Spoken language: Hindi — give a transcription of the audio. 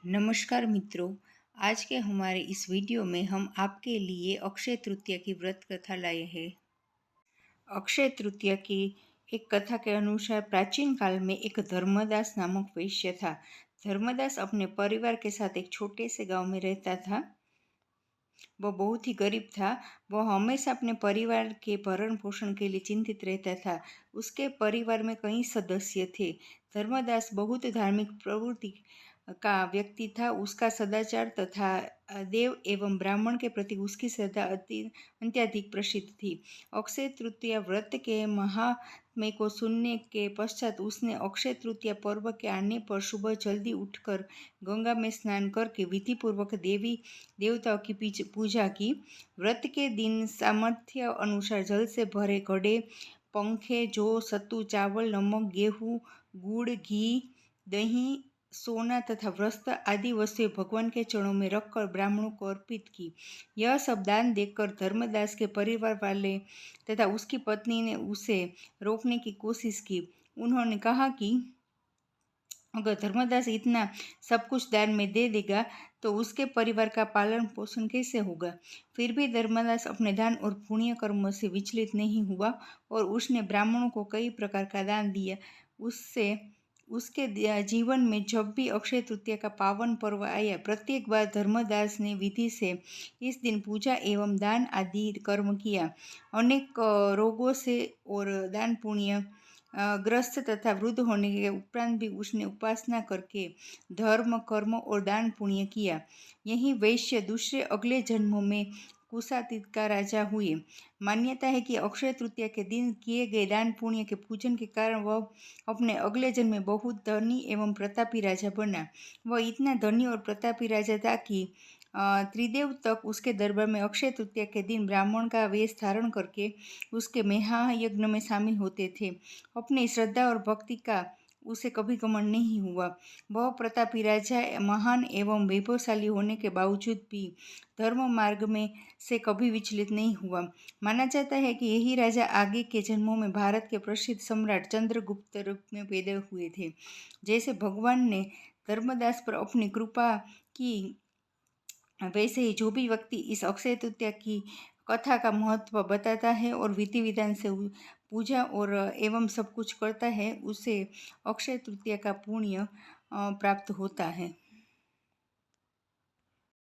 नमस्कार मित्रों। आज के हमारे इस वीडियो में हम आपके लिए अक्षय तृतीया की व्रत कथा लाए हैं। अक्षय तृतीया की एक कथा के अनुसार प्राचीन काल में एक धर्मदास नामक वैश्य था। धर्मदास अपने परिवार के साथ एक छोटे से गांव में रहता था। वह बहुत ही गरीब था। वह हमेशा अपने परिवार के भरण पोषण के लिए चिंतित रहता था। उसके परिवार में कई सदस्य थे। धर्मदास बहुत धार्मिक प्रवृत्ति का व्यक्ति था। उसका सदाचार तथा देव एवं ब्राह्मण के प्रति उसकी श्रद्धा अत्यधिक प्रसिद्ध थी। अक्षय तृतीया व्रत के महात्म्य को सुनने के पश्चात उसने अक्षय तृतीया पर्व के आने पर सुबह जल्दी उठकर गंगा में स्नान करके विधिपूर्वक देवी देवताओं की पूजा की। व्रत के दिन सामर्थ्य अनुसार जल से भरे घड़े, पंखे, जौ, सत्तू, चावल, नमक, गेहूँ, गुड़, घी, दही, सोना तथा वस्त्र आदि वस्तुएं भगवान के चरणों में रखकर ब्राह्मणों को अर्पित की। यह सब दान देकर धर्मदास के परिवार वाले तथा उसकी पत्नी ने उसे रोकने की कोशिश की। उन्होंने कहा कि अगर धर्मदास इतना सब कुछ दान में दे देगा तो उसके परिवार का पालन पोषण कैसे होगा। फिर भी धर्मदास अपने दान और पुण्य कर्मों से विचलित नहीं हुआ और उसने ब्राह्मणों को कई प्रकार का दान दिया। उससे उसके जीवन में जब भी अक्षय तृतीया का पावन पर्व आया, प्रत्येक बार धर्मदास ने विधि से इस दिन पूजा एवं दान आदि कर्म किया। अनेक रोगों से और दान पुण्य ग्रस्त तथा वृद्ध होने के उपरांत भी उसने उपासना करके धर्म, कर्म और दान पुण्य किया। यही वैश्य दूसरे अगले जन्मों में कुशातीत का राजा हुए। मान्यता है कि अक्षय तृतीया के दिन किए गए दान पुण्य के पूजन के कारण वह अपने अगले जन्म में बहुत धनी एवं प्रतापी राजा बना। वह इतना धनी और प्रतापी राजा था कि त्रिदेव तक उसके दरबार में अक्षय तृतीया के दिन ब्राह्मण का वेश धारण करके उसके महायज्ञ में शामिल होते थे। अपनी श्रद्धा और भक्ति का उसे कभी घमंड नहीं हुआ। वह प्रतापी राजा महान एवं वैभवशाली होने के बावजूद भी धर्म मार्ग में से कभी विचलित नहीं हुआ। माना जाता है कि यही राजा आगे के जन्मों में भारत के प्रसिद्ध सम्राट चंद्रगुप्त रूप में पैदा हुए थे। जैसे भगवान ने धर्मदास पर अपनी कृपा की, वैसे ही जो भी व्यक्ति इस अक्षय तृतीया की कथा का महत्व बताता है और विधि विधान से पूजा और एवं सब कुछ करता है, उसे अक्षय तृतीया का पुण्य प्राप्त होता है।